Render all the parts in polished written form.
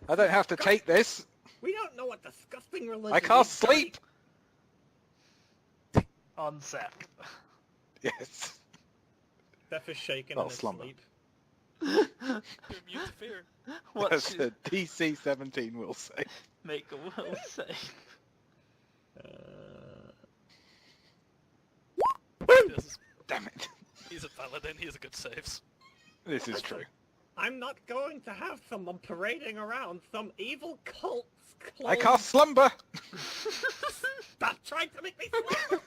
I don't have to take this. We don't know what disgusting religion I can't is. sleep. On Seth. Yes. Seth is shaking Not in his slumber. sleep. You're immune to fear. That's a DC 17 will say. Make a will save. Yes. Damn it. He's a paladin, he has a good saves. This is true. I'm not going to have someone parading around some evil cult's clothes. I cast slumber. Stop trying to make me slumber!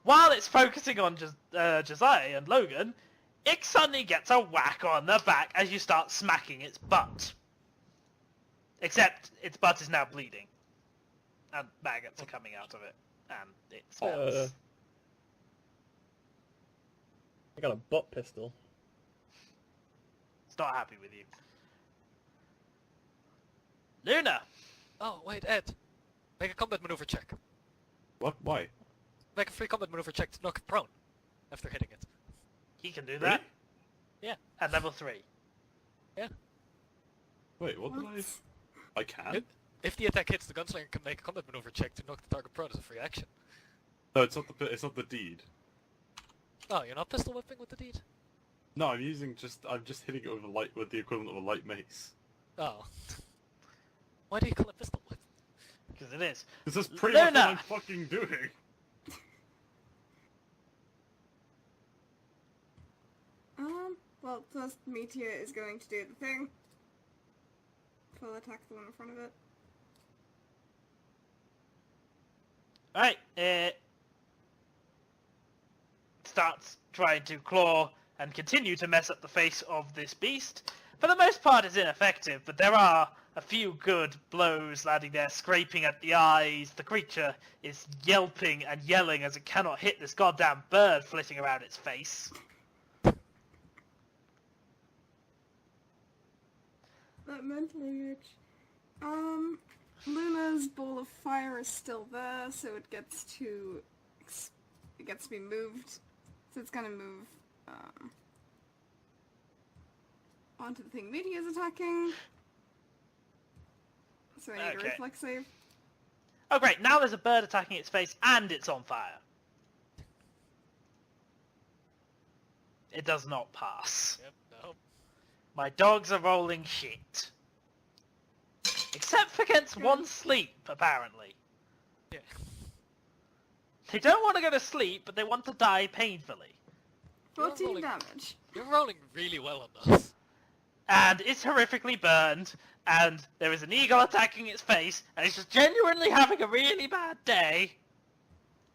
While it's focusing on Josiah and Logan, it suddenly gets a whack on the back as you start smacking its butt. Except its butt is now bleeding. And maggots are coming out of it. And it smells. I got a butt pistol. It's not happy with you. Luna! Oh, wait, Ed. Make a combat maneuver check. What? Why? Make a free combat maneuver check to knock it prone after hitting it. He can do that. Yeah. At level 3. Yeah. Wait, what did I can? If the attack hits, the gunslinger can make a combat maneuver check to knock the target prone as a free action. No, it's not the deed. Oh, you're not pistol whipping with the deed? No, I'm just hitting it with the equivalent of a light mace. Oh. Why do you call it pistol whip? Because it is. This is pretty much what Luna! I'm fucking doing. Well, first Meteor is going to do the thing. Full attack the one in front of it. Alright, it starts trying to claw and continue to mess up the face of this beast. For the most part it's ineffective, but there are a few good blows landing there, scraping at the eyes. The creature is yelping and yelling as it cannot hit this goddamn bird flitting around its face. That mental image. Luna's ball of fire is still there, so it gets to be moved. So it's gonna move onto the thing Meteor's attacking. So I need a reflex save. Oh great, now there's a bird attacking its face and it's on fire. It does not pass. Yep, no. My dogs are rolling shit. Except for against one sleep, apparently. Yeah. They don't want to go to sleep, but they want to die painfully. 14 rolling- damage. You're rolling really well on those. And it's horrifically burned, and there is an eagle attacking its face, and it's just genuinely having a really bad day.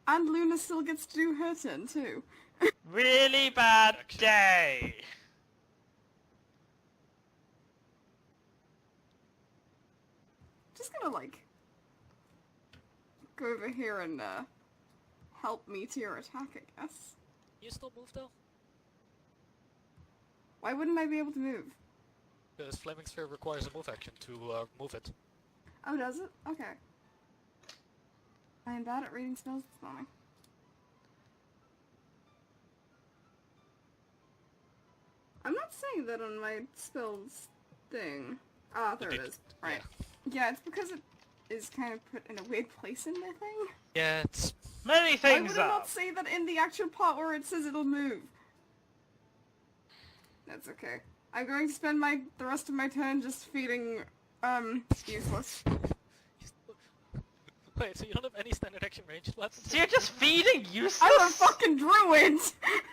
And Luna still gets to do her turn, too. Really bad day. Just gonna, like, go over here and, help Meteor attack, I guess. You still move though? Why wouldn't I be able to move? Because Flaming Sphere requires a move action to move it. Oh, does it? Okay. I am bad at reading spells this morning. I'm not saying that on my spells thing. Ah, there it is. Right. Yeah, it's because it is kind of put in a weird place in the thing. Yeah, it's... Many Why things would I are. not say that in the actual part where it says it'll move? That's okay. I'm going to spend the rest of my turn just feeding, useless. Wait, so you don't have any standard action range weapons? So you're just feeding useless? I'm a fucking druid! Do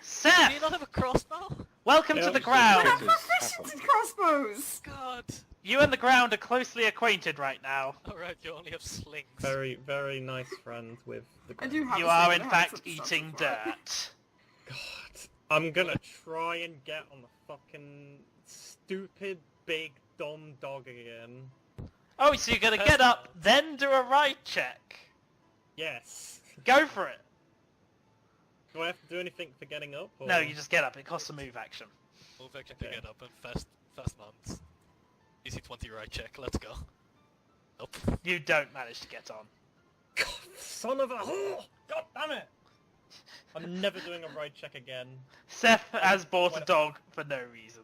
Seth, you not have a crossbow? welcome to the ground. I have proficiency in crossbows! God. You and the ground are closely acquainted right now. Alright, you only have slings. Very, very nice friend with the I do have You a are save, in I haven't fact set stuff eating before. dirt. God. I'm gonna try and get on the fucking stupid, big, dumb dog again. Oh, so you're gonna get up, then do a ride check. Yes. Go for it. Do I have to do anything for getting up? Or... No, you just get up. It costs a move action. Move action to Okay. get up and fast mount. DC 20 right check, let's go. Nope. You don't manage to get on. God, son of a... God damn it! I'm never doing a ride check again. Seth has bought a dog for no reason.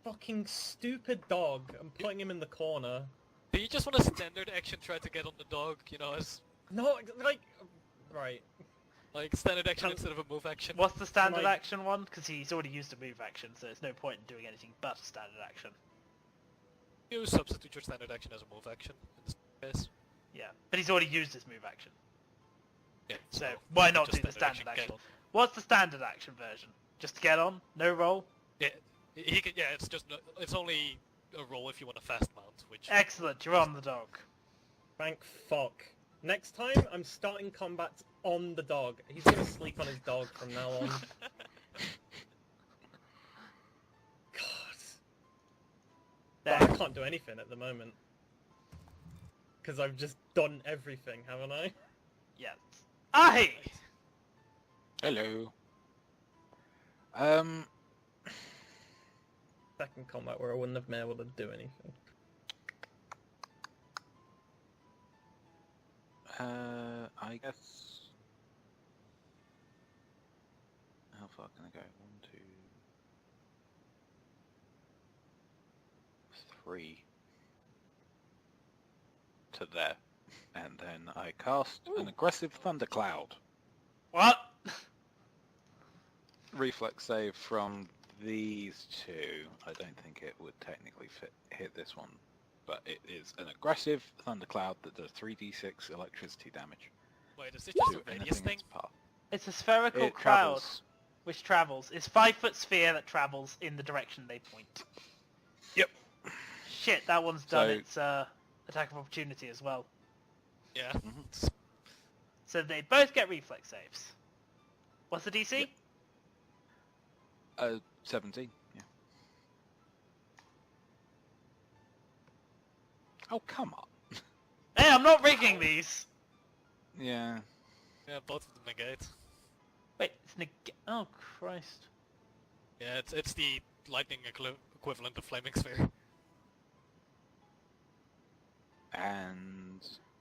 Fucking stupid dog. I'm putting him in the corner. Do you just want a standard action try to get on the dog, you know, as No, like... Right. like standard action Can- instead of a move action? What's the standard I- action one? Because he's already used a move action, so there's no point in doing anything but a standard action. You substitute your standard action as a move action in this case. Yeah, but he's already used his move action. Yeah, So why not just do the standard get action? on. What's the standard action version? Just to get on? No roll? Yeah, he can, yeah, it's just it's only a roll if you want a fast mount, which Excellent, you're on the dog. Thank fuck. Next time, I'm starting combat on the dog. He's gonna sleep on his dog from now on. God. But I There. can't do anything at the moment. Because I've just done everything, haven't I? Yeah. Aye! Hello. Second combat where I wouldn't have been able to do anything. I guess. How far can I go? 1, 2, 3 to there, and then I cast an aggressive thundercloud. What? Reflex save from these two. I don't think it would technically hit this one, but it is an aggressive thundercloud that does 3d6 electricity damage wait, is this just to a radius anything in thing? its path. It's a spherical It cloud travels. which travels. It's 5-foot sphere that travels in the direction they point. Yep. Shit, that one's done So- its attack of opportunity as well. Yeah. Mhm. So they both get reflex saves. What's the DC? Yep. 17. Yeah. Oh, come on. Hey, I'm not rigging these! Yeah. Yeah, both of them negate. Wait, it's oh Christ. Yeah, it's the lightning equivalent of flaming sphere. And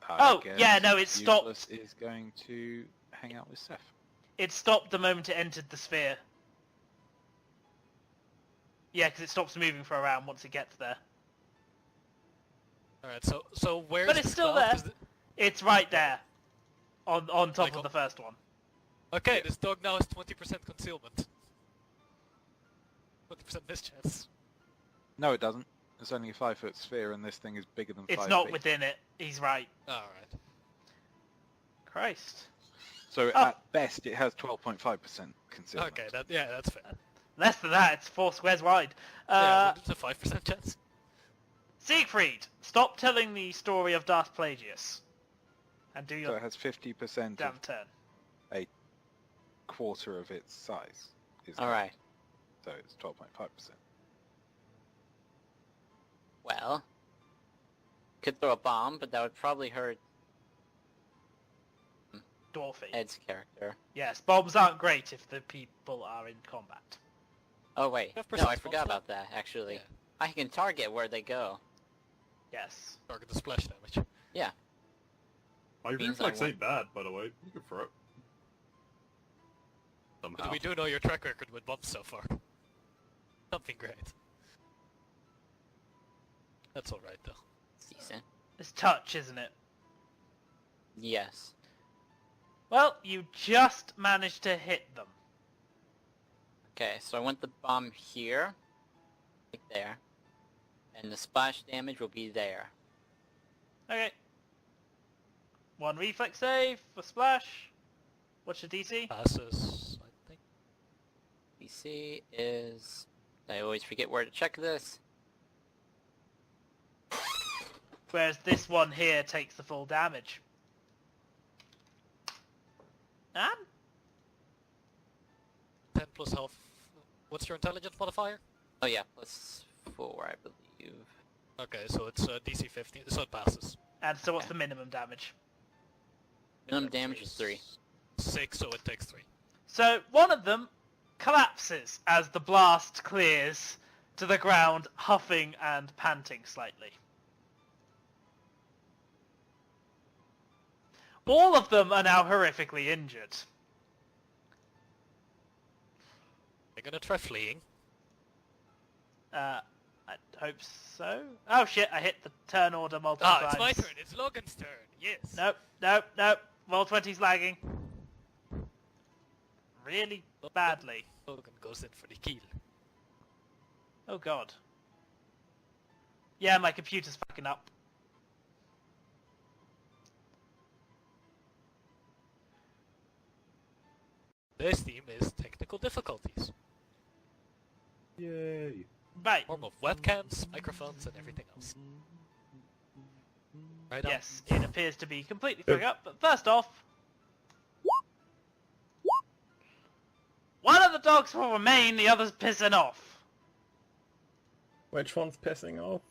Oh, guess yeah, no, it stopped. Useless is going to hang out with Seth. It stopped the moment it entered the sphere. Yeah, because it stops moving for a round once it gets there. Alright, so where's But it's the still cloud? there. Is It's right there. On top Like of on- the first one. Okay, this dog now has 20% concealment. 20% mischance. No, it doesn't. It's only a 5-foot sphere, and this thing is bigger than 5 It's not feet. within it. He's right. Alright. Christ. So Oh. at best, it has 12.5% concealment. Okay, that's fair. Less than that, it's 4 squares wide. Yeah, it's a 5% chance. Siegfried, stop telling the story of Darth Plagueis. And do So your it has 50% damn of turn. a quarter of its size. Alright. So it's 12.5%. Well, could throw a bomb, but that would probably hurt Dwarfy. Ed's character. Yes, bombs aren't great if the people are in combat. Oh wait, Have no, I precise forgot bombs about that, actually. Yeah. I can target where they go. Yes. Target the splash damage. My Means I reflex won. ain't bad, by the way. You can throw it. Somehow. We do know your track record with bombs so far. Something great. That's alright though. It's decent. It's touch, isn't it? Yes. Well, you just managed to hit them. Okay, so I want the bomb here. Like there. And the splash damage will be there. Okay. 1 reflex save for splash. What's your DC? Passes, I think. DC is... I always forget where to check this. Whereas this one here takes the full damage. And 10 plus health. What's your intelligence modifier? Oh yeah, plus 4, I believe. Okay, so it's DC 15, so it passes. so what's the minimum damage? Minimum damage is 3. 6, so it takes 3. So one of them collapses as the blast clears to the ground, huffing and panting slightly. All of them are now horrifically injured. They're gonna try fleeing. I hope so. Oh shit, I hit the turn order multiple times. It's my turn. It's Logan's turn. Yes. Nope. Roll20's lagging. Really badly. Logan goes in for the kill. Oh god. Yeah, my computer's fucking up. This theme is technical difficulties. Yay. Right. Form of webcams, microphones, and everything else. Right on. Yes, it appears to be completely fucked up, but first off... One of the dogs will remain, the other's pissing off. Which one's pissing off?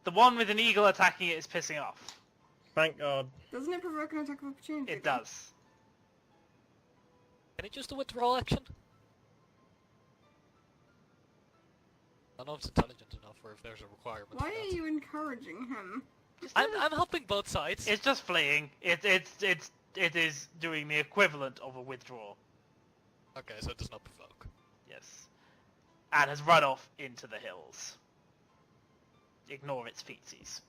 The one with an eagle attacking it is pissing off. Thank God. Doesn't it provoke an attack of opportunity? It does. Can it just do withdrawal action? I don't know if it's intelligent enough or if there's a requirement. Why for are that. you encouraging him? I'm helping both sides. It's just fleeing. It is doing the equivalent of a withdrawal. Okay, so it does not provoke. Yes. And has run off into the hills. Ignore its feetsies.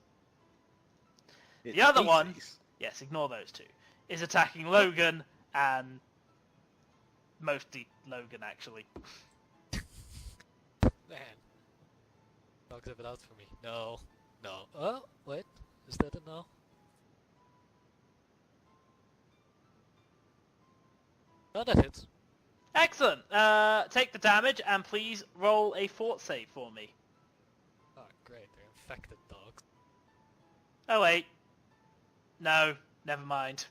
The other one, yes, ignore those two, is attacking Logan and mostly Logan actually. Man. Dogs have it out for me. No. No. Oh, wait. Is that a no? No, that hits. Excellent. Take the damage and please roll a fort save for me. Oh, great. They're infected dogs. Oh wait. No, never mind.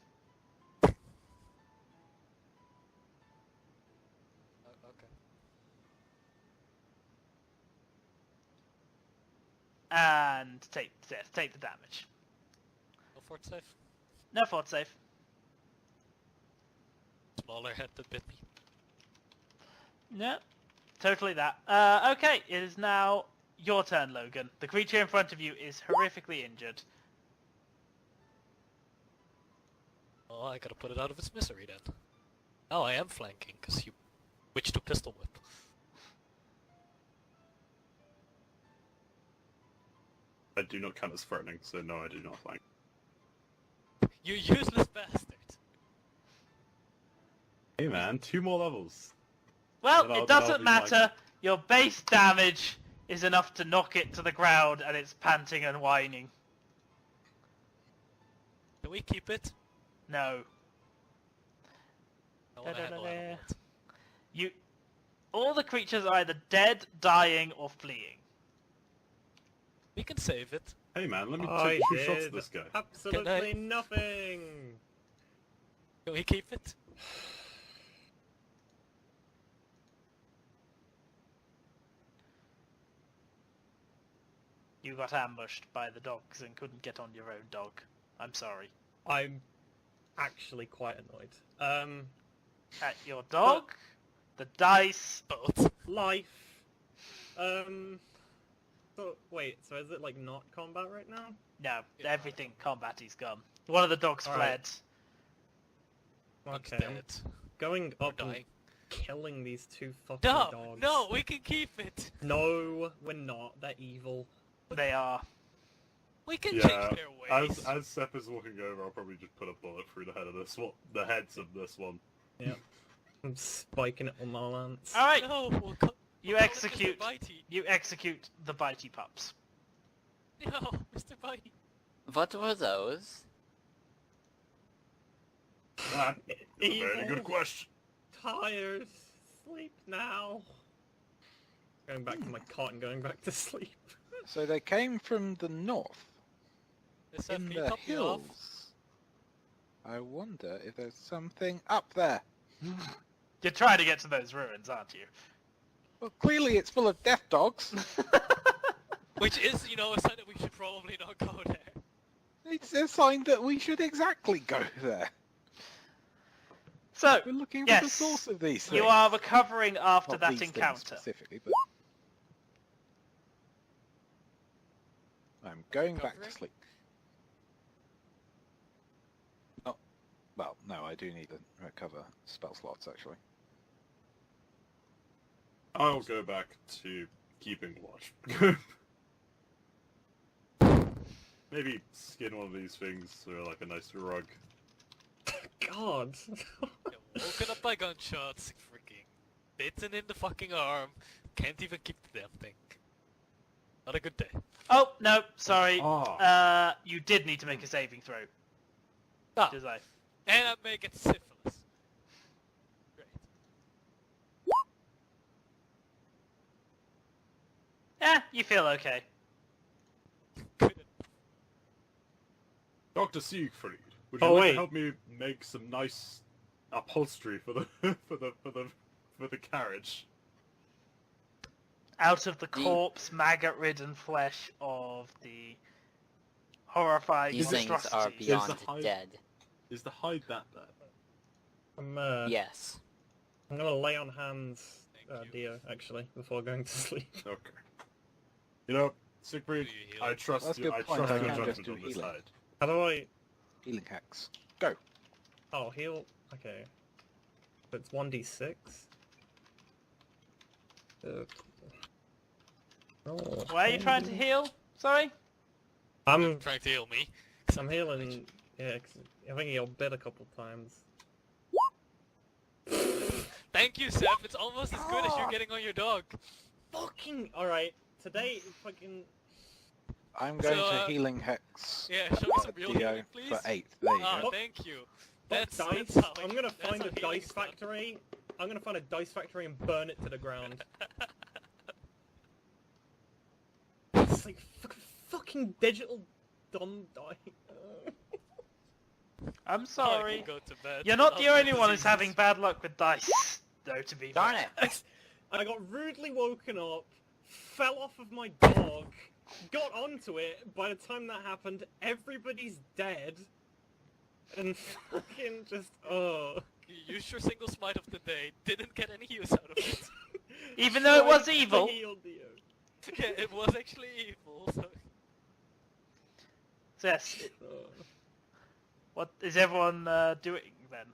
Oh, okay. And take the damage. No fort safe. No fort save. Smaller head that bit me. No, totally that. Okay, it is now your turn, Logan. The creature in front of you is horrifically injured. Oh, I gotta put it out of its misery then. Oh, I am flanking, because you switched to pistol whip. I do not count as threatening, so no, I do not flank. You useless bastard! Hey man, 2 more levels. Well, Then I'll it doesn't be matter. fine. Your base damage is enough to knock it to the ground, and it's panting and whining. Can we keep it? No. I wanna handle animals. All the creatures are either dead, dying, or fleeing. We can save it. Hey man, let me I take 2 shots did at this guy. absolutely nothing. Can we keep it? You got ambushed by the dogs and couldn't get on your own dog. I'm sorry. I'm actually quite annoyed. At your dog, the dice, Both. Life. So, wait, so is it like not combat right now? no, Yeah. everything combat is gone. One of the dogs Alright. fled. One's Okay, I'm dead. going Or up and dying. killing these 2 fucking No! dogs. No! We can keep it! No, we're not. They're evil. They are. We can Yeah, change their ways! as Sepp is walking over, I'll probably just put a bullet through the head of this one. The heads of this one. I'm spiking it on my lance. All right, No! you we'll call it execute. Mr. Bitey. You execute the bitey pups. No! Mr. Bitey! What were those? That's a very Evil. good question. Tired. Sleep now. Going back to my cot and going back to sleep. So they came from the north, They said, in "Can you the top me off?" hills. I wonder if there's something up there. You're trying to get to those ruins, aren't you? Well, clearly it's full of death dogs. Which is, you know, a sign that we should probably not go there. It's a sign that we should exactly go there. So, We're looking for yes, the source of these things. you are recovering after Not that these things encounter. specifically, but I'm going back to Recovering? sleep. Not, well, no, I do need to recover spell slots actually. I'll go back to keeping watch. Maybe skin one of these things or like a nice rug. God. You're woken up by gunshots, freaking bitten in the fucking arm, can't even keep the damn thing. Not a good day. Oh, no, sorry. Ah. You did need to make a saving throw. Ah, Did I? and I may get syphilis. Great. You feel okay. Good. Dr. Siegfried, would Oh, you like wait. to help me make some nice upholstery for the for the carriage? Out of the corpse, maggot-ridden flesh of the horrifying These things are monstrosities. beyond Is the hide- dead. Is the hide that bad? Yes. I'm gonna lay on hands, Thank you. Dio, actually, before going to sleep. Okay. You know, Siegfried, Do you heal? I trust That's a you. good I point, trust I your can just judgment do on this healing. hide. How do I... Healing hacks. Go. Oh, heal... Okay. So it's 1d6? Oh. Why are you trying to heal? Sorry? I'm Trying to heal me. healing... Yeah, 'cause I think he'll bit a couple times. Thank you, Seth. It's almost as good as you're getting on your dog. Fucking... Alright, today is fucking... I'm going So, to healing hex. Yeah, show me some real Dio healing, please. for 8. There you Ah, go. thank you. Fuck That's dice. how I'm gonna that's find how a healing dice stuff. factory. I'm gonna find a dice factory and burn it to the ground. It's like fucking digital dumb die. I'm I sorry. can go to bed. You're not I'll the go only to one who's sleep. having bad luck with dice, though, to be Darn fair. it. I got rudely woken up, fell off of my dog, got onto it. By the time that happened, everybody's dead, and fucking just You used your single smite of the day, didn't get any use out of it. Even though it was Tried to evil. heal Dio. Yeah, it was actually evil. So. So yes, Oh. what is everyone doing then?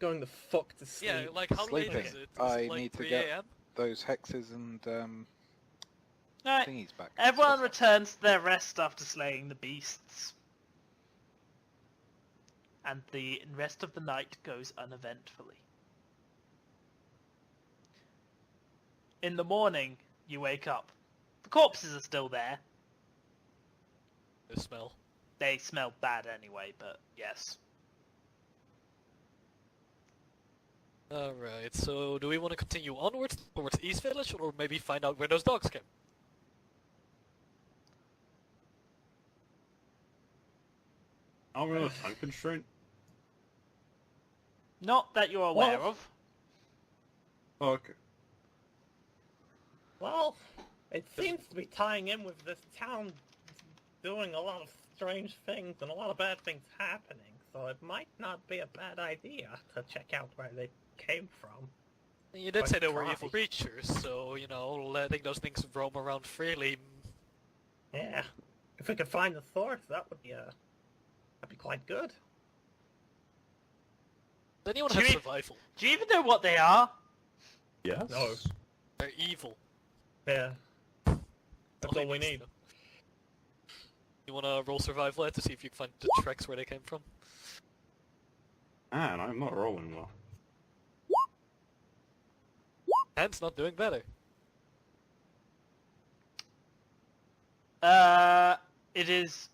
Going the fuck to sleep. Yeah, like how late Sleeping. is it? Is I it like need to 3 get- a.m.? Those hexes and Alright, thingies back. everyone returns to their rest after slaying the beasts. And the rest of the night goes uneventfully. In the morning, you wake up. The corpses are still there. The smell. They smell bad anyway, but yes. Alright, so do we want to continue onwards towards East Village, or maybe find out where those dogs came? I'm on a time constraint. Not that you're aware Well- of. Oh, okay. Well, it seems to be tying in with this town doing a lot of strange things and a lot of bad things happening, so it might not be a bad idea to check out where they came from. You did But say they were try. evil creatures, so, you know, letting those things roam around freely... Yeah, if we could find the source, that'd be quite good. Does anyone Do have you- survival? Do you even know what they are? Yes. No. They're evil. Yeah, that's all we need. You wanna roll survival to see if you can find the tracks where they came from? Man, I'm not rolling well. Hand's not doing better. It is...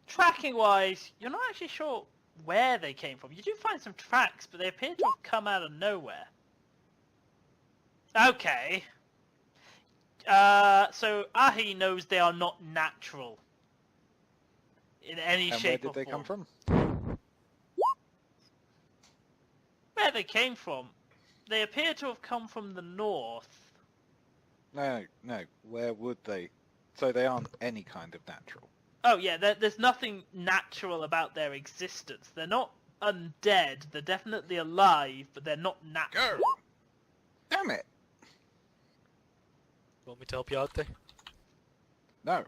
Tracking-wise, you're not actually sure where they came from. You do find some tracks, but they appear to have come out of nowhere. Okay. So Ahi knows they are not natural. In any And where shape did or they form. come from? Where they came from? They appear to have come from the north. No. Where would they? So they aren't any kind of natural. Oh yeah, there's nothing natural about their existence. They're not undead. They're definitely alive, but they're not natural. Go! Damn it! Want me to help you out there? No.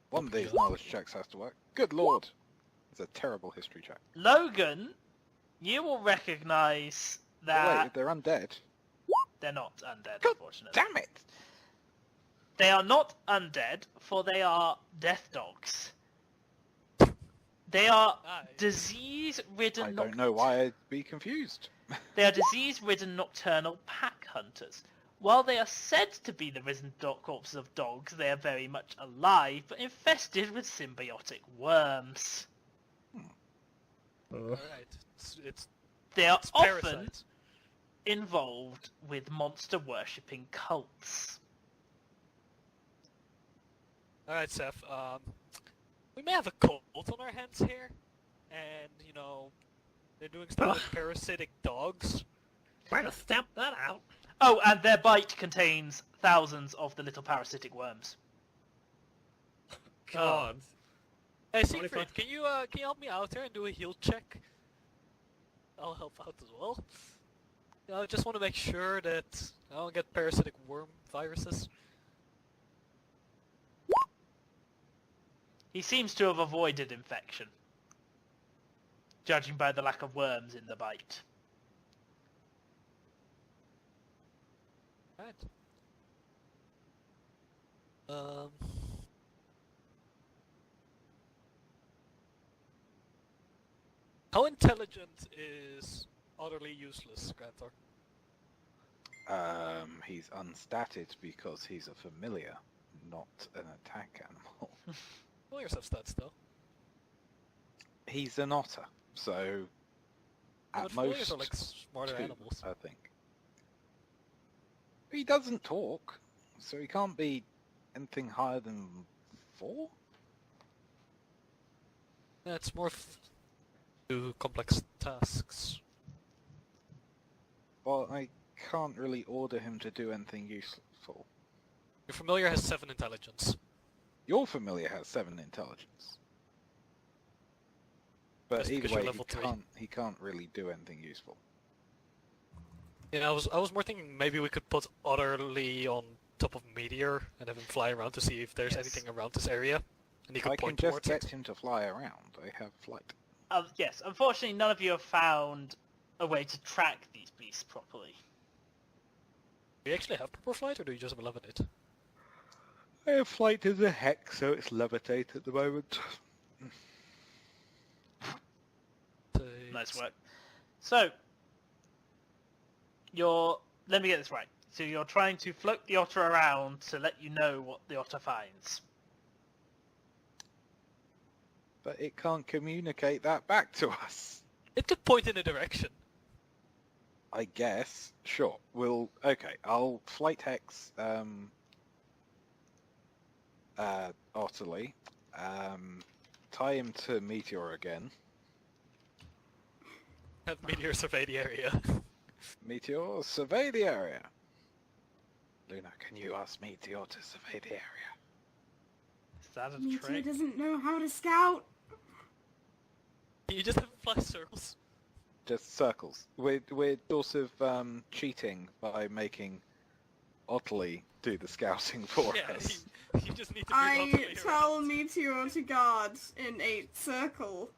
One of these knowledge checks has to work. Good lord! It's a terrible history check. Logan, you will recognise Oh, that wait, if they're undead. they're not undead, God unfortunately. damn it! They are not undead, for they are death dogs. They are I disease-ridden. don't know why I'd be confused. They are disease-ridden nocturnal pack hunters. While they are said to be the risen corpses of dogs, they are very much alive, but infested with symbiotic worms. Alright. It's They are it's often parasites. involved with monster-worshipping cults. Alright, Seth. We may have a cult on our hands here. And, you know, they're doing stuff with parasitic dogs. Way to stamp that out. Oh, and their bite contains thousands of the little parasitic worms. God. Hey, Only Siegfried, fun. can you help me out here and do a heal check? I'll help out as well. I just want to make sure that I don't get parasitic worm viruses. He seems to have avoided infection, judging by the lack of worms in the bite. Right. How intelligent is utterly useless, Grantor? He's unstatted because he's a familiar, not an attack animal. Well, yourself stats though. He's an otter, so But at familiars most are like smarter 2, animals. I think. He doesn't talk, so he can't be anything higher than 4? Yeah, it's more do complex tasks. Well, I can't really order him to do anything useful. Your familiar has 7 intelligence. Your familiar has 7 intelligence. But Just because either you're way, level 3. he can't really do anything useful. Yeah, I was more thinking maybe we could put utterly on top of Meteor and have him fly around to see if there's Yes. anything around this area, and he could I can point just towards get it. him to fly around. I have flight. Yes, unfortunately none of you have found a way to track these beasts properly. Do you actually have proper flight, or do you just levitate it? I have flight as a hex, so it's levitate at the moment. Nice work. So, let me get this right. So you're trying to float the otter around to let you know what the otter finds. But it can't communicate that back to us. It could point in a direction. I guess. Sure. Okay, I'll flight hex, Otterly. Tie him to Meteor again. Have Meteor survey the area. Meteor, survey the area. Luna, can you ask Meteor to survey the area? Is that a Meteor trick? doesn't know how to scout. You just have him fly circles. Just circles. We're sort of cheating by making Otterly do the scouting for Yeah, us. you just need to move I utterly tell around. Meteor to guard in a circle.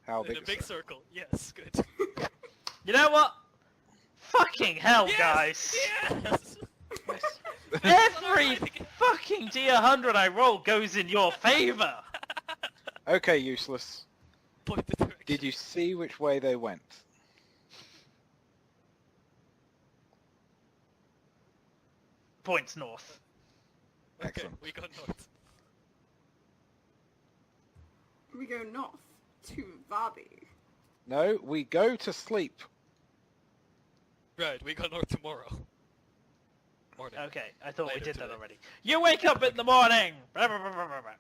How In big a big circle. Yes, good. You know what? Fucking hell, Yes! guys! Yes! Yes. Every fucking D100 I roll goes in your favor! Okay, useless. Point the direction. Did you see which way they went? Points north. Okay, Excellent. we go north. We go north to Vabi. No, we go to sleep. Right, we go north tomorrow. Morning. Okay, I thought we Later did that today. already. You wake up in the morning! Blah, blah, blah, blah, blah, blah.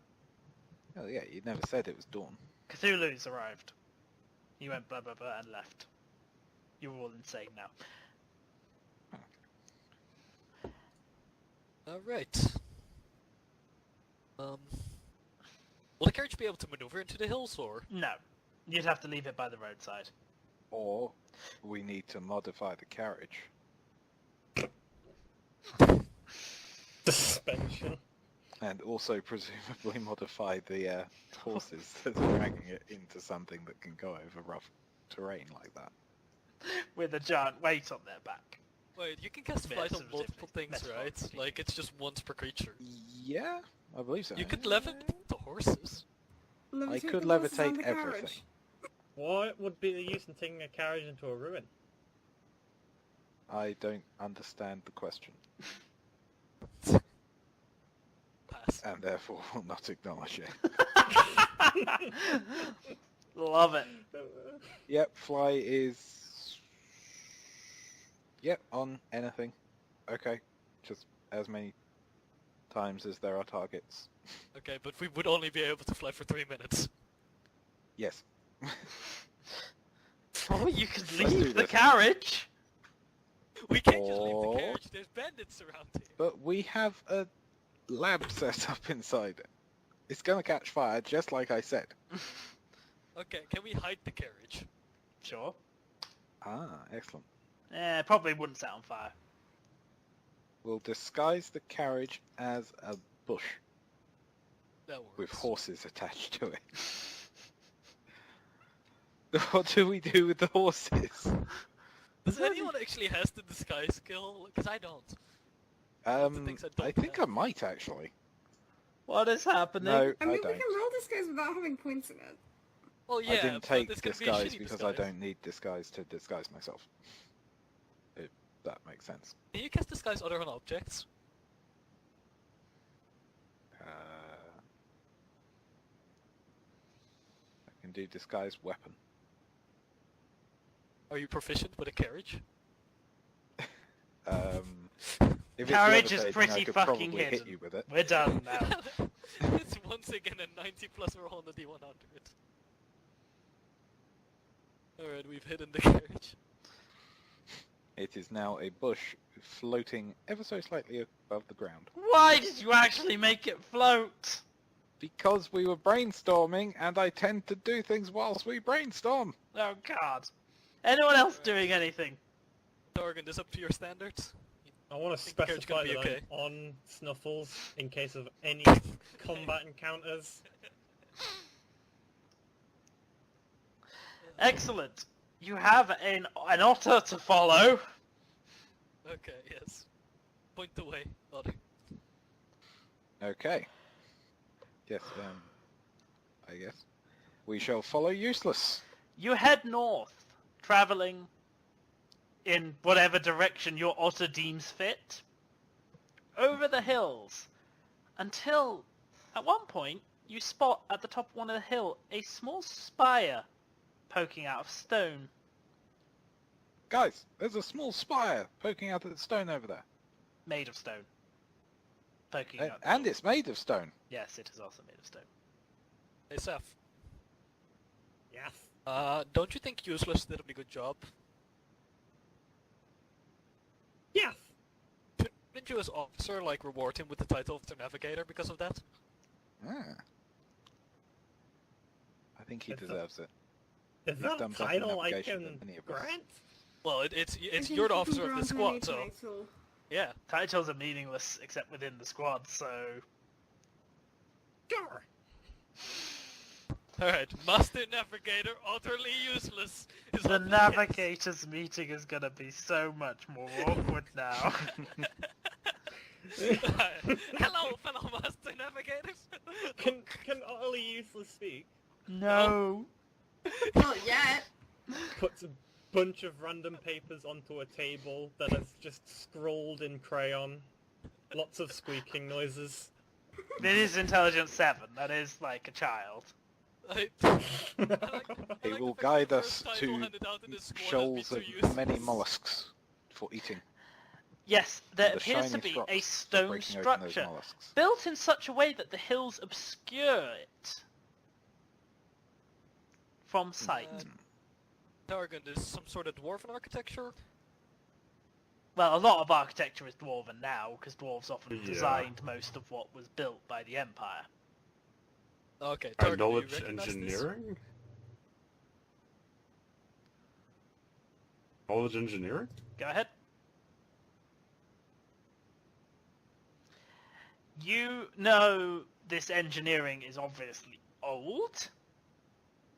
Oh yeah, you never said it was dawn. Cthulhu's arrived. You went blah blah blah and left. You're all insane now. Alright. Will the carriage be able to maneuver into the hills, or? No. You'd have to leave it by the roadside. Or we need to modify the carriage. Suspension. And also presumably modify the horses that's dragging it into something that can go over rough terrain like that. With a giant weight on their back. Wait, you can cast Yeah, flight on sort of multiple things, metaphor. right? Like, it's just once per creature. Yeah, I believe so. You could levitate the horses. I Levitate could the horses on levitate the everything. carriage. What would be the use in taking a carriage into a ruin? I don't understand the question, Pass. and therefore will not acknowledge it. Love it. Yep, fly is... Yep, on anything. Okay, just as many times as there are targets. Okay, but we would only be able to fly for 3 minutes. Yes. Oh, you could Let's do leave the this. carriage. We can't just leave the Or- carriage, there's bandits around here. But we have a lab set up inside it. It's gonna catch fire, just like I said. Okay, can we hide the carriage? Sure. Ah, excellent. Probably wouldn't set on fire. We'll disguise the carriage as a bush That works. with horses attached to it. What do we do with the horses? Does anyone actually has the disguise skill? Because I don't. the things I don't I think have. I might actually. What is happening? No, I I mean, we don't. can roll disguise without having points in it. Well, yeah, I didn't but take it's gonna be a disguise shitty because I disguise. don't need disguise to disguise myself. If that makes sense. Can you cast disguise other on objects? I can do disguise weapon. Are you proficient with a carriage? If Carriage is it's levitating, pretty I could fucking probably hit hidden. you with it. We're done now. It's once again a 90 plus roll on the D100. Alright, we've hidden the carriage. It is now a bush floating ever so slightly above the ground. Why did you actually make it float? Because we were brainstorming, and I tend to do things whilst we brainstorm. Oh god. Anyone else doing anything? Dorgan, is up to your standards? I want to think the carriage specify gonna that be okay. I'm on Snuffles in case of any combat encounters. Excellent. You have an otter to follow. Okay, yes. Point the way, Otter. Okay. Yes, I guess. We shall follow Useless. You head north, travelling in whatever direction your otter deems fit, over the hills, until at one point you spot at the top of one of the hill a small spire poking out of stone. Guys, there's a small spire poking out of the stone over there. Made of stone. Poking out. And it's made of stone. Yes, it is also made of stone. Hey, Seth. Yes. Don't you think Useless did a pretty good job? Yes. Didn't you as officer, like, reward him with the title of the Navigator because of that? Ah. I think he Is that- deserves it. Is He's that a done better title I navigation can than any of us. grant? Well, it's I you're think the you officer can of the grant any squad, so... title. Yeah. Titles are meaningless except within the squad, so... Sure. Alright, Master Navigator, utterly useless. Is The on list. navigators meeting is gonna be so much more awkward now. Hello, fellow Master Navigators. Can utterly useless speak? No. Not yet. Puts a bunch of random papers onto a table that is just scrawled in crayon. Lots of squeaking noises. It is intelligence 7, that is like a child. I He like will the fact guide the us first title to handed out in this squad has shoals been of so useless. many mollusks for eating. Yes, there The appears to shiny be a rocks stone breaking open those structure, mollusks. built in such a way that the hills obscure it from sight. Dargon, is some sort of dwarven architecture? Well, a lot of architecture is dwarven now, because dwarves often Yeah. designed most of what was built by the Empire. Okay, Dargon, do you Knowledge recognize this? engineering? Knowledge engineering? Go ahead. You know this engineering is obviously old.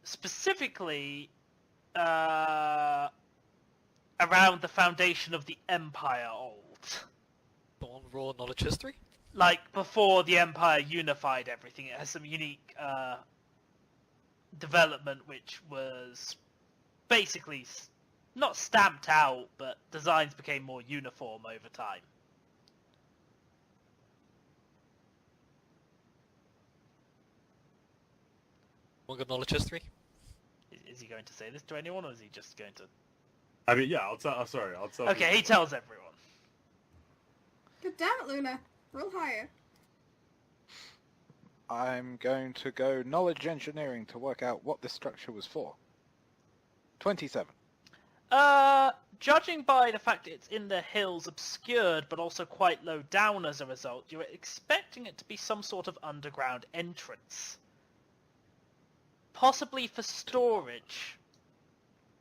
Specifically, around the foundation of the Empire old. Don't roll knowledge history? Like, before the Empire unified everything, it has some unique development which was basically not stamped out, but designs became more uniform over time. Want good knowledge history? Is he going to say this to anyone, or is he just going to... I mean, yeah, I'll tell. Sorry, I'll tell. Okay, he tells everyone. God damn it, Luna. Roll higher. I'm going to go knowledge engineering to work out what this structure was for. 27. Judging by the fact it's in the hills, obscured, but also quite low down as a result, you're expecting it to be some sort of underground entrance. Possibly for storage.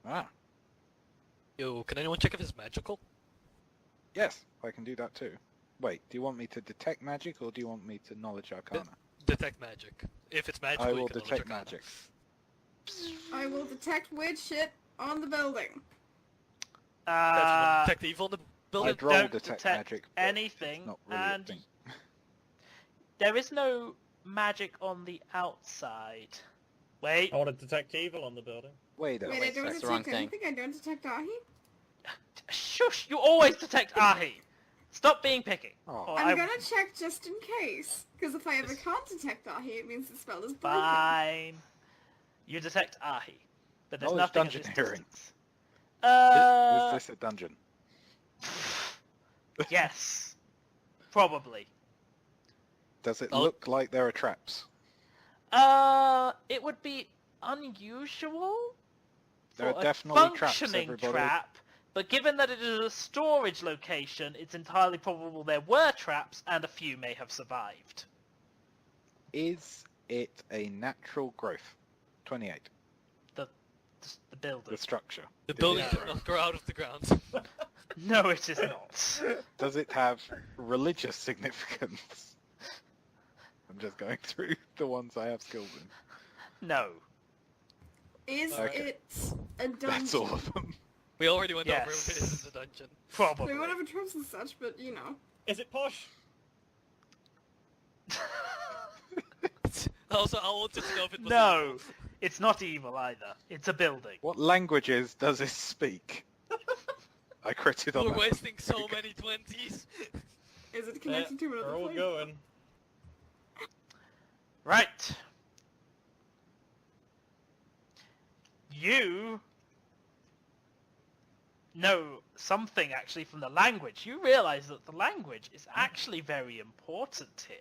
Ah, Yo, can anyone check if it's magical? yes, I can do that too. Wait, do you want me to detect magic or do you want me to knowledge arcana? Detect magic. If it's magical, I you will can detect knowledge arcana. magic. I will detect weird shit on the building. Detect evil in the building? I'd roll don't detect detect magic, but anything, it's not really a and thing. there is no magic on the outside. Wait, I want to detect evil on the building. Wait a Wait, I minute. don't that's the wrong detect thing. anything. I don't detect Ahi. shush! You always detect Ahi. Stop being picky. Oh. Or I'm gonna check just in case. Because if I ever can't detect Ahi, it means the spell is broken. Fine. You detect Ahi, but there's Knowledge nothing at this dungeoneering. distance. Is this a dungeon? Yes, probably. Does it Oh. look like there are traps? It would be unusual There for are a definitely traps, functioning everybody. trap, but given that it is a storage location, it's entirely probable there were traps, and a few may have survived. Is it a natural growth? 28. The building. The structure. The building Yeah. cannot grow out of the ground. No, it is not. Does it have religious significance? I'm just going through the ones I have skills in. No. Is Okay. it a dungeon? That's all of them. We already went over Yes. if it is a dungeon. I Probably. mean, whatever traps and such, but you know. Is it posh? Also, I wanted to know if it was No, evil. it's not evil either. It's a building. What languages does it speak? I critted on We're that. wasting so many 20s. Is it connected to We're another all place? going. Right. You know something actually from the language. You realize that the language is actually very important here.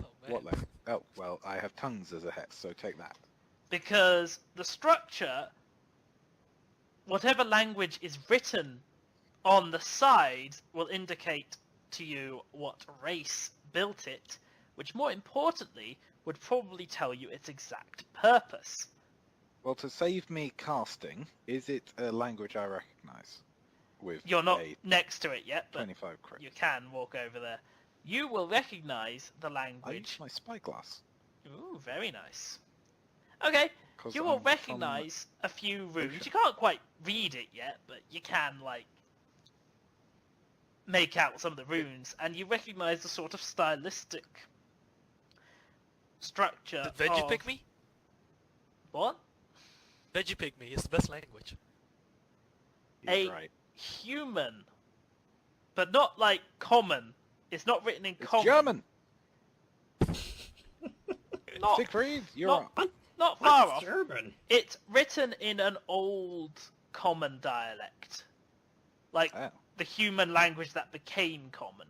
Oh, man. What language? Oh, well, I have tongues as a hex, so take that. Because the structure, whatever language is written on the side, will indicate to you what race built it, which more importantly would probably tell you its exact purpose. Well, to save me casting, is it a language I recognise? With You're not a next to it yet, but 25 crit. you can walk over there. You will recognize the I language. use my spyglass. Ooh, very nice. Okay, 'Cause you will I'm recognize a few runes. You can't quite read it yet, but you can, like, make out some of the runes, and you recognize the sort of stylistic structure Did Veggie of... pick me? What? Veggie pick me is the best language. He's A- right. Human. But not, like, common. It's not written in It's common. German! Not, Siegfried, you're not, up. not far What's off. German? It's written in an old common dialect. Like, Oh. the human language that became common.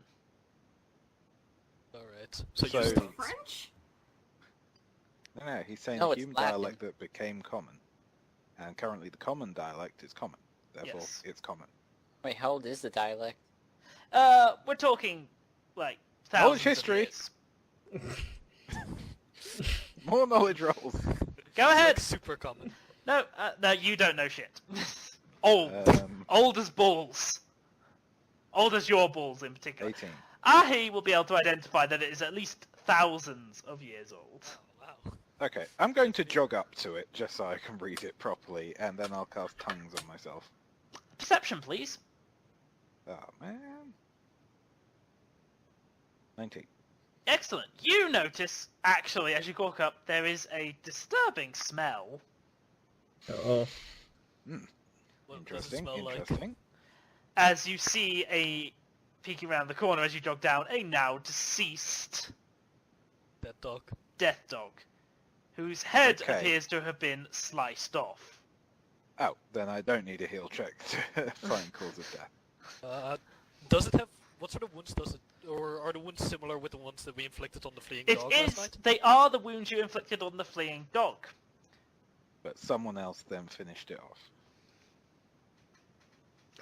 Alright. So, So- use tongues. French? No, he's saying No, the it's human Latin. dialect that became common. And currently the common dialect is common. Therefore, Yes. it's common. Wait, how old is the dialect? We're talking, like, Knowledge thousands of history. years. More knowledge rolls. Go ahead! Like super common. No, no, you don't know shit. Old. Old as balls. Old as your balls in particular. 18. Ahi will be able to identify that it is at least thousands of years old. Wow. Okay, I'm going to jog up to it just so I can read it properly, and then I'll cast tongues on myself. Perception, please. Oh man. 19. Excellent. You notice, actually, as you walk up, there is a disturbing smell. Oh. What does it Interesting, smell like? interesting. As you see peeking around the corner as you jog down, a now deceased Dead dog. death dog, whose head Okay. appears to have been sliced off. Oh, then I don't need a heal check to find cause of death. Does it have... What sort of wounds does it... Or are the wounds similar with the ones that we inflicted on the fleeing It dog last is. night? They are the wounds you inflicted on the fleeing dog. But someone else then finished it off.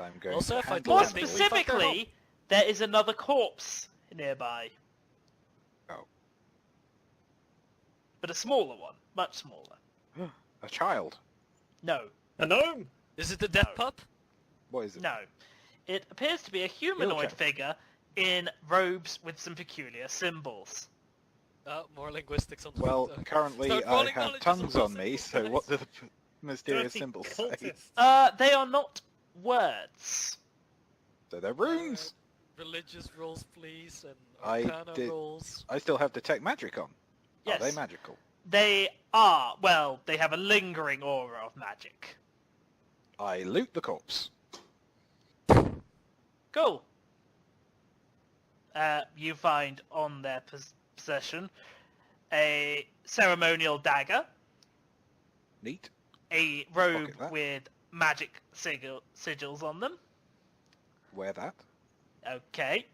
I'm going Also, to if I handle More don't that. think we fucked her up. specifically, there is another corpse nearby. Oh. But a smaller one. Much smaller. A child. No. A gnome! Is it the dead No. pup? What is it? No. It appears to be a humanoid check. figure in robes with some peculiar symbols. More linguistics on the Well, front. currently Start I rolling have knowledge tongues as a on me, possible so guys. what do the mysterious Dirty symbols say? cultist. They are not words. So they're runes. Religious rolls, please, and I Arcana did- rolls. I still have detect magic on. Yes. Are they magical? They are, well, they have a lingering aura of magic. I loot the corpse. Cool. You find on their possession a ceremonial dagger, Neat. a robe Pocket that. with magic sigils on them. Wear that. Okay.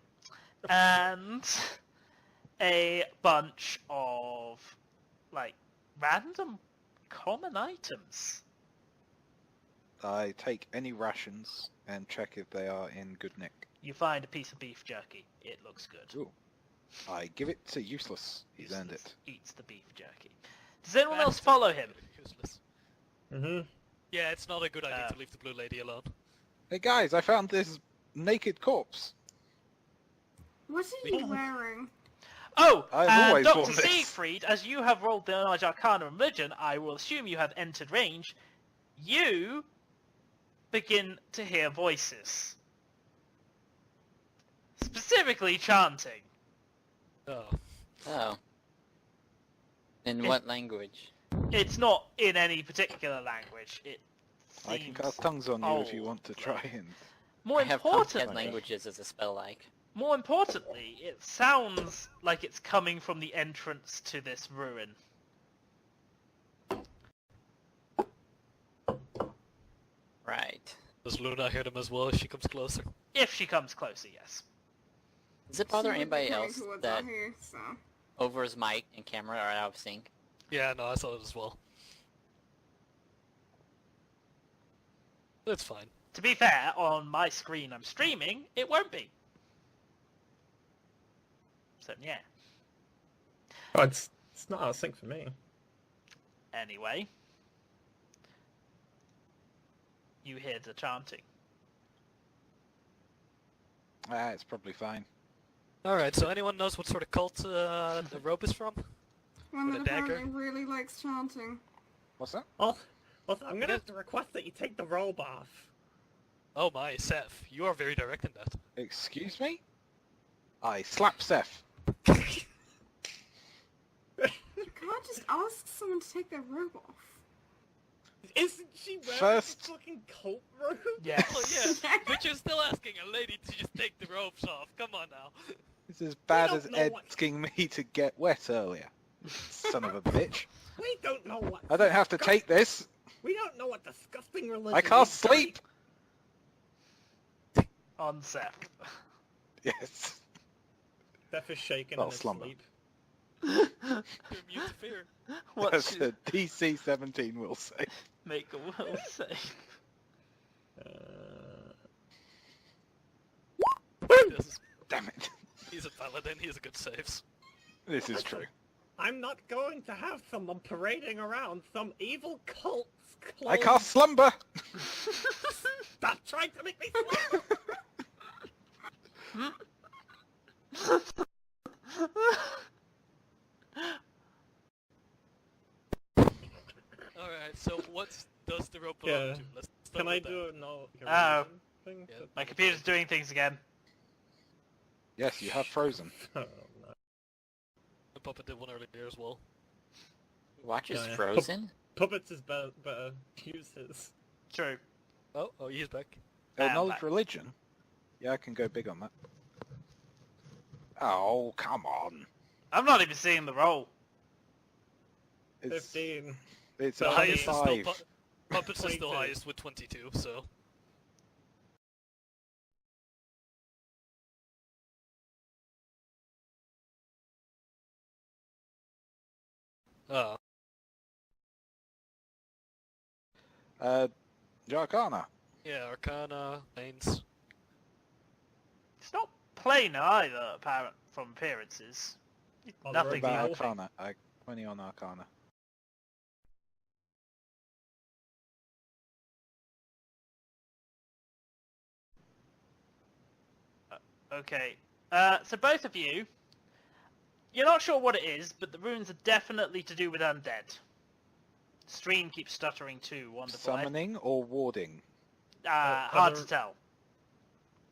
And a bunch of, like, random common items. I take any rations and check if they are in good nick. You find a piece of beef jerky. It looks good. Ooh. I give it to Useless. He's earned it. Eats the beef jerky. Does anyone else follow him? Useless. Mm-hmm. Yeah, it's not a good idea to leave the blue lady alone. Hey guys, I found this naked corpse. What are you wearing? Oh, I've and always Dr. worn this. Siegfried, as you have rolled the knowledge arcana and religion, I will assume you have entered range. You begin to hear voices. Specifically chanting. Oh. Oh. In what language? It's not in any particular language. It I can seems cast tongues on you if you old. want to try and... More I have comprehend importantly, languages as a spell like. more importantly, it sounds like it's coming from the entrance to this ruin. Right. Does Luna hear them as well if she comes closer? If she comes closer, yes. Does it bother She might be anybody coming else towards that out here, so. Over's mic and camera are out of sync? Yeah, no, I saw it as well. That's fine. To be fair, on my screen I'm streaming, it won't be. So yeah. Oh, it's not out of sync for me. Anyway. You hear the chanting. It's probably fine. Alright, so anyone knows what sort of cult the rope is from? One With that a dagger? apparently really likes chanting. What's that? Oh, well, I'm gonna have to request that you take the robe off. Oh my, Seth, you are very direct in that. Excuse me? I slap Seth. You can't just ask someone to take their robe off. Isn't she wearing First- the fucking cult robe? Yes. Oh yeah, but you're still asking a lady to just take the ropes off. Come on now. It's as bad don't as know what- asking me to get wet earlier. Son of a bitch. We don't know what. I don't have to take this. We don't know what disgusting religion. I can't these sleep. On Seth. Yes. Seth is shaking Oh, in his slumber. sleep. You're immune to fear. What's That's a DC 17 will say. make a will save? This is, Damn it. he's a paladin, he has good saves. This is true. I'm not going to have someone parading around some evil cult's I cast slumber. Stop trying to make me slumber! Alright, so what does the rope Yeah. belong to? Let's start Can I with that. do a no Oh. thing? Yeah. My computer's doing things again. Yes, you have frozen. Oh, no. The puppet did one earlier as well. Watch is Yeah. frozen? Puppets is better. Use his. True. Oh, he's back. Knowledge back. religion. Yeah, I can go big on that. Oh, come on. I'm not even seeing the roll. It's 15. it's The a highest is still 25. Puppets is still 22. highest with 22, so... Oh. Jarkana. Yeah, Arcana, Lanes. It's not plain either, apparent from appearances. Oh, Nothing the About evil. Arcana. 20 on Arcana. Okay. So both of you, you're not sure what it is, but the runes are definitely to do with undead. Stream keeps stuttering too, wonderful. Summoning or warding? Hard other- to tell.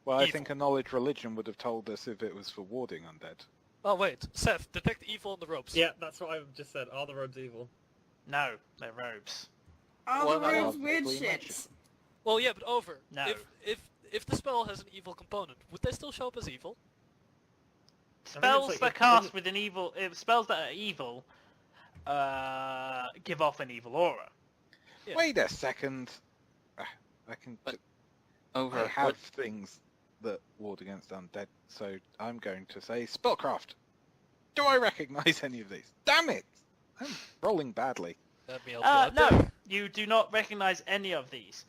Well, I Evil. think a knowledge religion would have told us if it was for warding undead. Oh wait, Seth, detect evil on the ropes. Yeah, that's what I just said. Are the robes evil? No, they're robes. All Well, the I robes don't weird believe shit. that. Well, yeah, but over. No. If the spell has an evil component, would they still show up as evil? Spells like- that cast with an evil, spells that are evil, give off an evil aura. Yeah. Wait a second. I can. But- I Over have what? things that ward against undead, so I'm going to say spellcraft. Do I recognise any of these? Damn it! I'm rolling badly. Let me help you out No, there. you do not recognize any of these.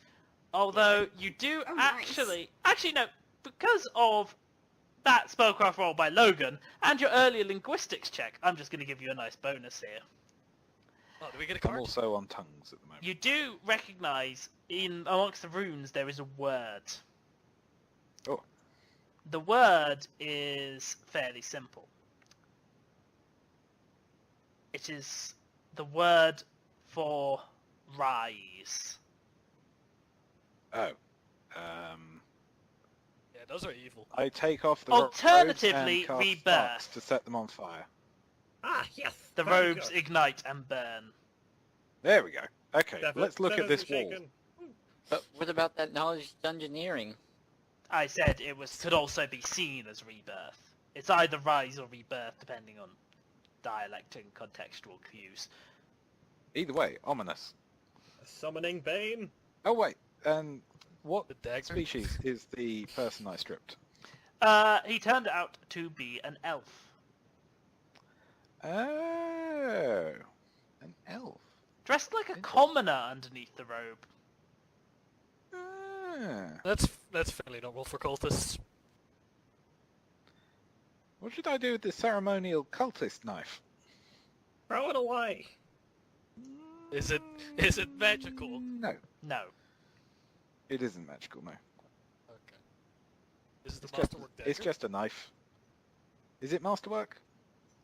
Although you do Oh, nice. actually no, because of that spellcraft roll by Logan and your earlier linguistics check, I'm just going to give you a nice bonus here. Oh, do we get a I'm card? also on tongues at the moment. You do recognize in amongst the runes there is a word. Oh. The word is fairly simple. It is the word for rise. Oh. Yeah, those are evil. I take off the Alternatively, robes and cast rebirth. sparks to set them on fire. Ah, yes! The very robes good. ignite and burn. There we go. Okay, Steph- let's look at Stephen's this wall. shaken. But what about that knowledge dungeoneering? I said it could also be seen as rebirth. It's either rise or rebirth, depending on dialect and contextual cues. Either way, ominous. Summoning Bane. Oh wait, what The dagger. species is the person I stripped? He turned out to be an elf. Oh, an elf. Dressed like a Interesting. commoner underneath the robe. Ah. That's fairly normal for cultists. What should I do with this ceremonial cultist knife? Throw it away. Is it magical? No, No. it isn't magical. No, Okay. Is it the it's just, masterwork dagger? it's just a knife. Is it masterwork?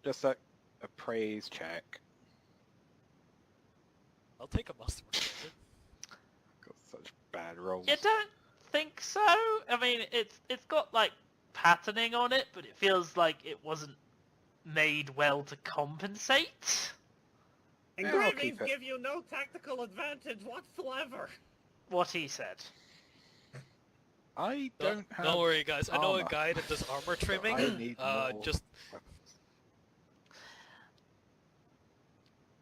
Just a praise check. I'll take a masterwork dagger. Got such bad rolls. You don't think so? I mean, it's got like patterning on it, but it feels like it wasn't made well to compensate. I'll Engravings keep it. give you no tactical advantage whatsoever. What he said. I don't have. Don't worry, guys. I know a armor. guy that does armor So trimming. I need more Just weapons.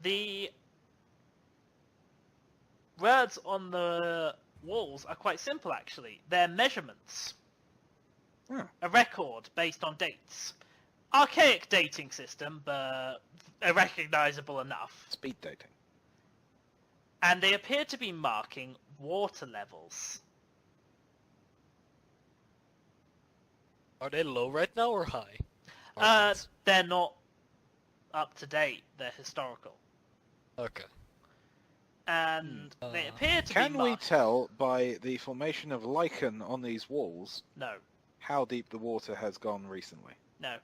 The words on the walls are quite simple, actually. They're measurements. Hmm. A record based on dates. Archaic dating system, but recognizable enough. Speed dating. And they appear to be marking water levels. are they low right now or high? They're not up to date. They're historical. Okay. and they appear to Can be we marsh. tell by the formation of lichen on these walls No, how deep the water has gone recently? no.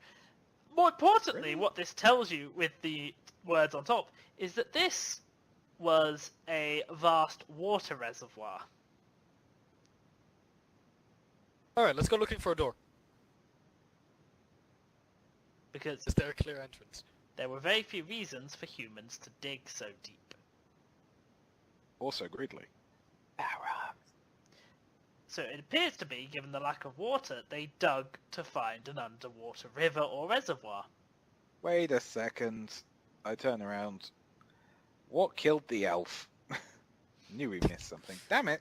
More importantly, Really? what this tells you with the words on top is that this was a vast water reservoir. Alright, let's go looking for a door. Because Is there a clear entrance? there were very few reasons for humans to dig so deep. Also greedily. So it appears to be, given the lack of water, they dug to find an underwater river or reservoir. Wait a second. I turn around. What killed the elf? Knew we missed something. Damn it!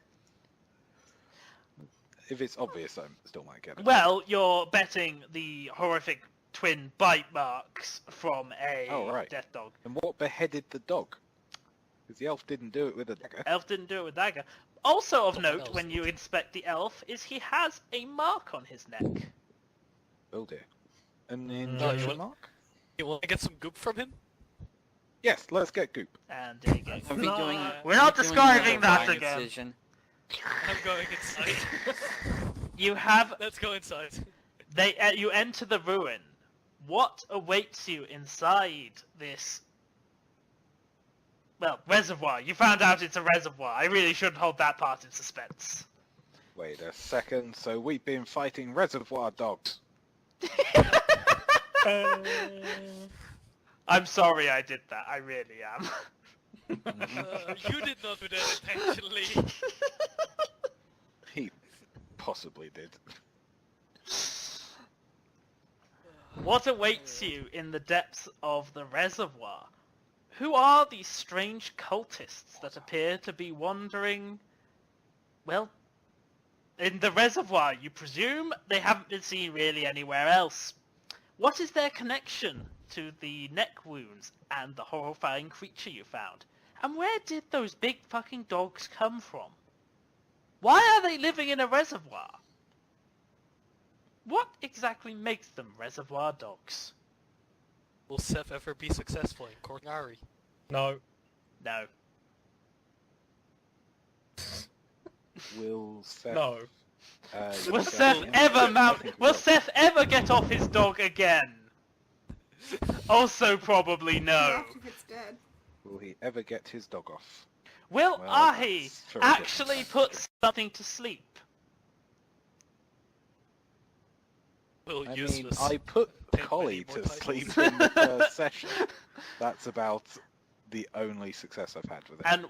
If it's obvious, I still might get it. Well, you're betting the horrific twin bite marks from a Oh, right. death dog. And what beheaded the dog? Because the elf didn't do it with a dagger. Elf didn't do it with dagger. Also of Someone note, else when you inspect the elf, is he has a mark on his neck. Oh dear. An you injection want- mark? You want to get some goop from him? Yes, let's get goop. And there you go. Are we No, doing? we're not doing describing another that buying again. Decision? I'm going inside. You have Let's go inside. you enter the ruin. What awaits you inside this? Well, reservoir. You found out it's a reservoir. I really shouldn't hold that part in suspense. Wait a second, so we've been fighting reservoir dogs. I'm sorry I did that. I really am. You did not do that intentionally. He possibly did. What awaits you in the depths of the reservoir? Who are these strange cultists that appear to be wandering, well, in the reservoir? You presume they haven't been seen really anywhere else. What is their connection to the neck wounds and the horrifying creature you found? And where did those big fucking dogs come from? Why are they living in a reservoir? What exactly makes them reservoir dogs? Will Seth ever be successful in Cornari? No. No. Will Seth... No. Will use Seth that ever again? I mount? think he Will Seth ever get off his dog again? Also probably no. After it's dead. Will he ever get his dog off? Will Well, Ahi that's very actually different. put something to sleep? Will I mean, useless. I put Take Collie many more to titles. sleep in the first session. That's about the only success I've had with it. And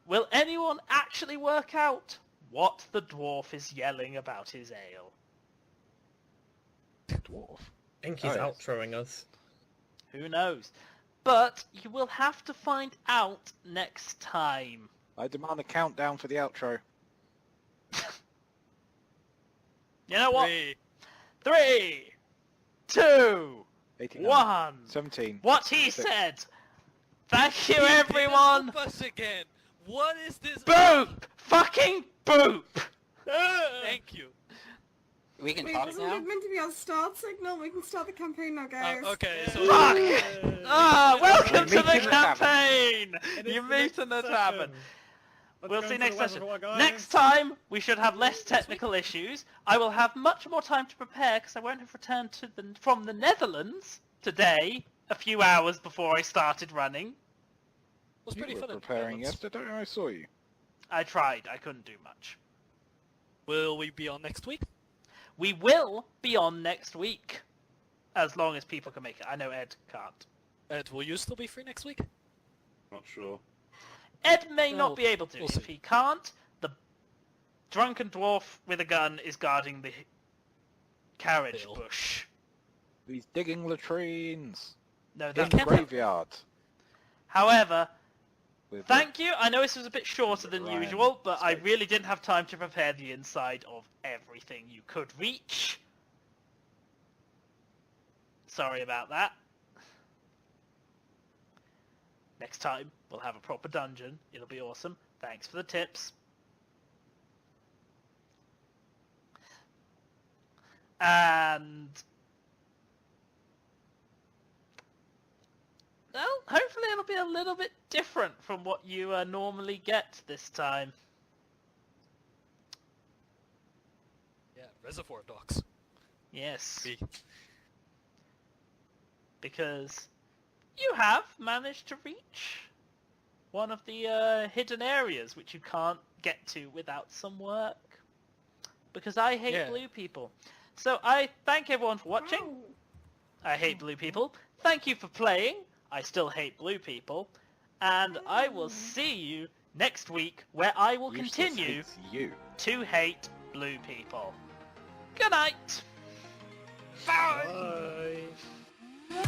will anyone actually work out what the dwarf is yelling about his ale? Dwarf. I think he's Oh, yes. outroing us. Who knows? But you will have to find out next time. I demand a countdown for the outro. You know what? 3. 3, 2, 89, 1. 17. What he Six. said. Thank you, Did not everyone. help us again. What is this? Boop! Fucking boop! Thank you. We can Wait, talk wasn't now. it meant to be our start signal? We can start the campaign now, guys. Okay, so Fuck! Ah, welcome You to meet the in the tavern. campaign! It is You the meet next in the session. tavern. Let's We'll go see into next the session. reservoir, guys. Next time, we should have less technical issues. I will have much more time to prepare because I won't have returned from the Netherlands today, a few hours before I started running. it was pretty You were fun. in preparing Netherlands. yesterday, I saw you. I tried. I couldn't do much. Will we be on next week? We will be on next week. As long as people can make it. I know Ed can't. Ed, will you still be free next week? Not sure. Ed may Well, not be able to. we'll If see. he can't, the drunken dwarf with a gun is guarding the carriage Bill. bush. He's digging latrines. No, In that's the graveyard. However, With thank you. I know this was a bit shorter than Ryan usual, but I Spades. really didn't have time to prepare the inside of everything you could reach. Sorry about that. Next time, we'll have a proper dungeon. It'll be awesome. Thanks for the tips. And... well, hopefully it'll it'll be a little bit different from what you normally get this time. Yeah, Reservoir docks. Yes. Me. Because you have managed to reach one of the hidden areas which you can't get to without some work. Because I hate blue people. So I thank everyone for watching. Oh. I hate blue people. Thank you for playing. I still hate blue people. And I will see you next week where I will continue Useless hates you. to hate blue people. Good night. Bye. Bye.